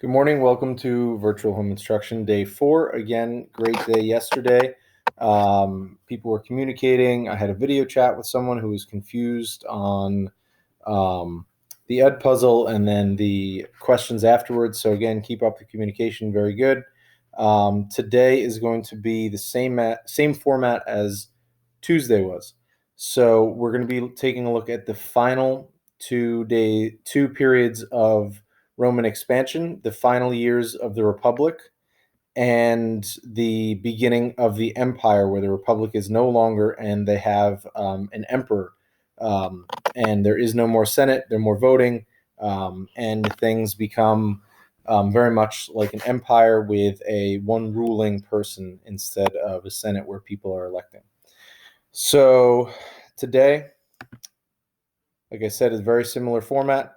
Good morning. Welcome to Virtual Home Instruction Day 4. Again, great day yesterday. People were communicating. I had a video chat with someone who was confused on the Ed puzzle and then the questions afterwards. So again, keep up the communication. Very good. Today is going to be the same format as Tuesday was. So we're going to be taking a look at the final two periods of Roman expansion, the final years of the Republic, and the beginning of the Empire, where the Republic is no longer and they have an emperor. And there is no more Senate, they're more voting, and things become very much like an empire with one ruling person instead of a Senate where people are electing. So today, like I said, is a very similar format.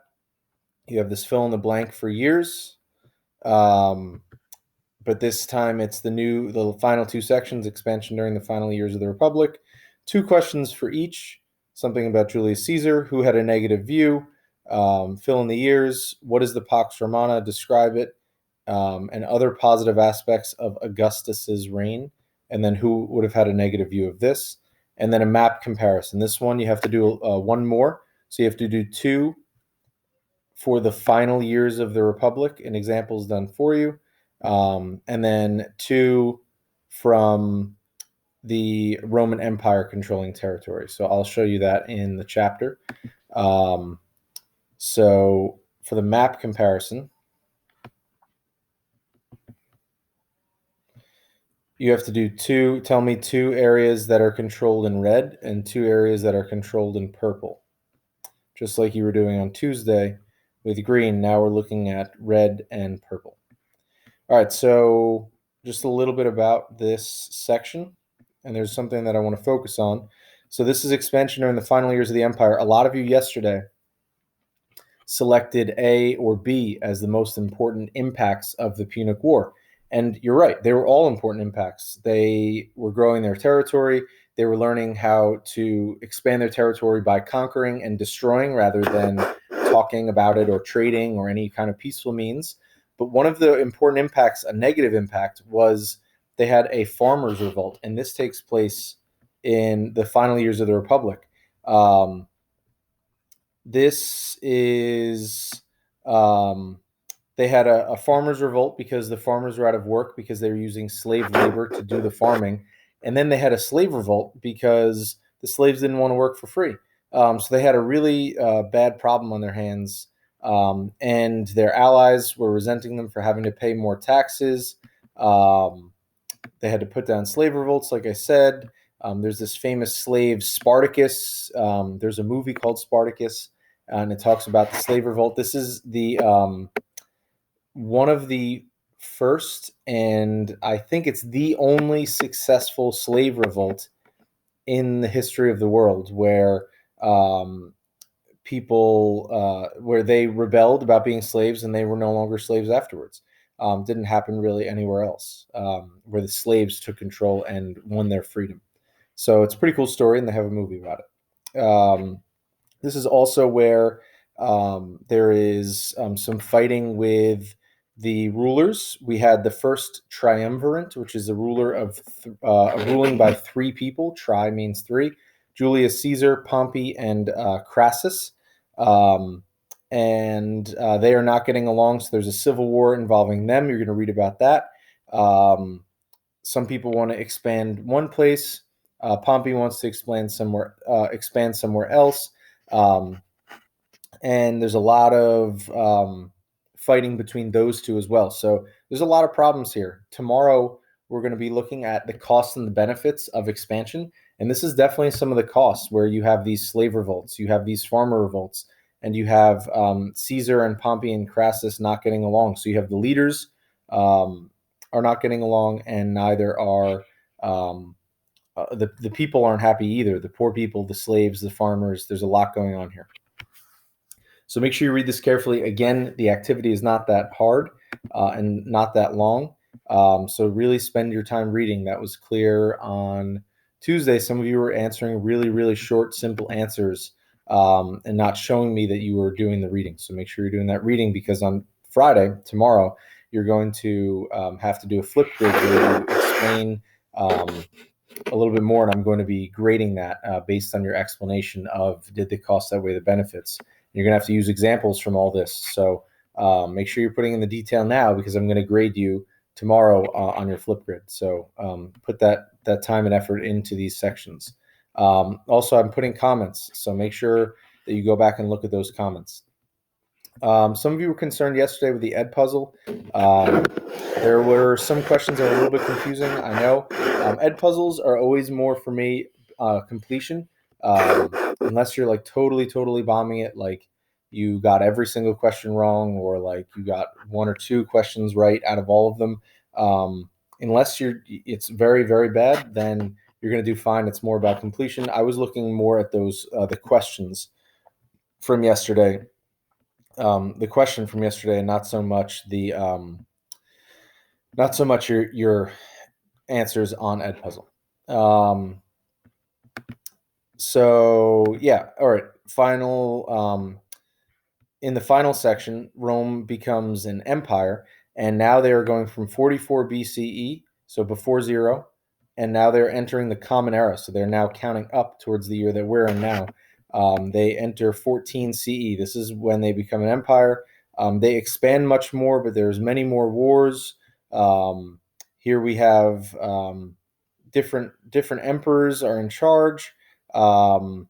You have this fill in the blank for years, but this time it's the final two sections, expansion during the final years of the Republic. 2 questions for each, something about Julius Caesar, who had a negative view, fill in the years, what is the Pax Romana, describe it, and other positive aspects of Augustus's reign, and then who would have had a negative view of this, and then a map comparison. This one you have to do one more, so you have to do 2 for the final years of the Republic, an example is done for you, and then 2 from the Roman Empire controlling territory. So I'll show you that in the chapter. So for the map comparison, you have to do tell me 2 areas that are controlled in red and 2 areas that are controlled in purple. Just like you were doing on Tuesday with green, now we're looking at red and purple. All right, so just a little bit about this section, and there's something that I want to focus on. So this is expansion during the final years of the empire. A lot of you yesterday selected A or B as the most important impacts of the Punic War. And you're right, they were all important impacts. They were growing their territory. They were learning how to expand their territory by conquering and destroying rather than talking about it or trading or any kind of peaceful means. But one of the important impacts, a negative impact, was they had a farmers' revolt, and this takes place in the final years of the Republic. This is they had a farmers' revolt because the farmers were out of work because they were using slave labor to do the farming, and then they had a slave revolt because the slaves didn't want to work for free. So they had a really bad problem on their hands, and their allies were resenting them for having to pay more taxes. They had to put down slave revolts, like I said. There's this famous slave Spartacus. There's a movie called Spartacus, and it talks about the slave revolt. This is the one of the first, and I think it's the only successful slave revolt in the history of the world, where people where they rebelled about being slaves and they were no longer slaves afterwards. Didn't happen really anywhere else, where the slaves took control and won their freedom. So it's a pretty cool story, and they have a movie about it. This is also where there is some fighting with the rulers. We had the first triumvirate, which is a ruler of ruling by 3 people. Tri means 3. Julius Caesar, Pompey, and Crassus. And they are not getting along, so there's a civil war involving them. You're going to read about that. Some people want to expand one place. Pompey wants to expand somewhere else. And there's a lot of fighting between those 2 as well. So there's a lot of problems here. Tomorrow, we're going to be looking at the costs and the benefits of expansion. And this is definitely some of the costs, where you have these slave revolts, you have these farmer revolts, and you have Caesar and Pompey and Crassus not getting along. So you have the leaders are not getting along, and neither are the people aren't happy either. The poor people, the slaves, the farmers. There's a lot going on here. So make sure you read this carefully. Again, the activity is not that hard and not that long. So really spend your time reading. That was clear on Tuesday. Some of you were answering really, really short, simple answers and not showing me that you were doing the reading. So make sure you're doing that reading, because on Friday, tomorrow, you're going to have to do a flip grid where you explain a little bit more, and I'm going to be grading that based on your explanation of did the costs outweigh the benefits. You're going to have to use examples from all this. So make sure you're putting in the detail now, because I'm going to grade you tomorrow on your flip grid. So put that time and effort into these sections. Also, I'm putting comments, so make sure that you go back and look at those comments. Some of you were concerned yesterday with the Edpuzzle. There were some questions that were a little bit confusing, I know. Edpuzzles are always more, for me, completion. Unless you're like totally bombing it, like you got every single question wrong, or like you got one or two questions right out of all of them. Unless it's very bad, then you're going to do fine. It's more about completion. I was looking more at those the questions from yesterday. The question from yesterday, and not so much your answers on Edpuzzle. So yeah, all right. In the final section, Rome becomes an empire, and now they are going from 44 BCE, so before zero, and now they're entering the Common Era. So they're now counting up towards the year that we're in now. They enter 14 CE. This is when they become an empire. They expand much more, but there's many more wars. Here we have different emperors are in charge, and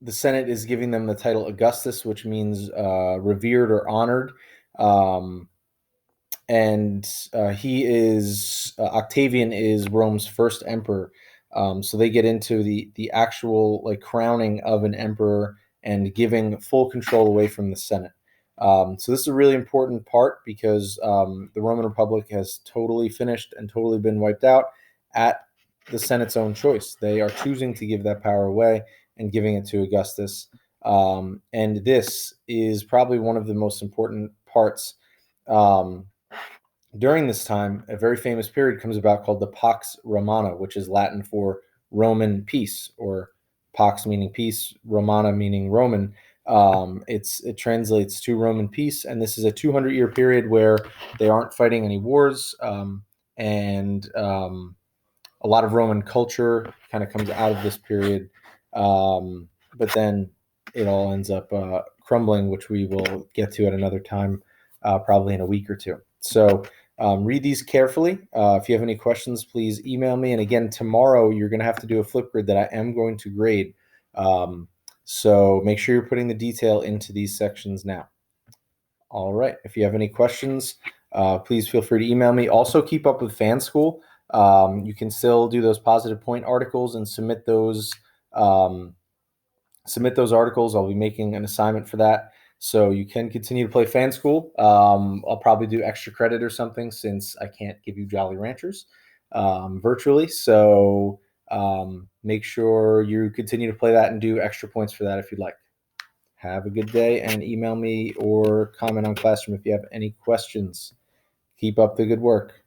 the Senate is giving them the title Augustus, which means revered or honored. And Octavian is Rome's first emperor. So they get into the actual like crowning of an emperor and giving full control away from the Senate. So this is a really important part, because the Roman Republic has totally finished and totally been wiped out at the Senate's own choice. They are choosing to give that power away and giving it to Augustus. And this is probably one of the most important parts. During this time, a very famous period comes about called the Pax Romana, which is Latin for Roman peace, or Pax meaning peace, Romana meaning Roman. It translates to Roman peace, and this is a 200-year period where they aren't fighting any wars, and a lot of Roman culture kind of comes out of this period, but then it all ends up crumbling, which we will get to at another time, probably in a week or two. So read these carefully. If you have any questions, please email me. And again, tomorrow you're going to have to do a flip grid that I am going to grade. So make sure you're putting the detail into these sections now. All right. If you have any questions, please feel free to email me. Also, keep up with FanSchool. You can still do those positive point articles and submit those articles. I'll be making an assignment for that, so you can continue to play FanSchool. I'll probably do extra credit or something, since I can't give you Jolly Ranchers virtually. So make sure you continue to play that and do extra points for that if you'd like. Have a good day, and email me or comment on Classroom if you have any questions. Keep up the good work.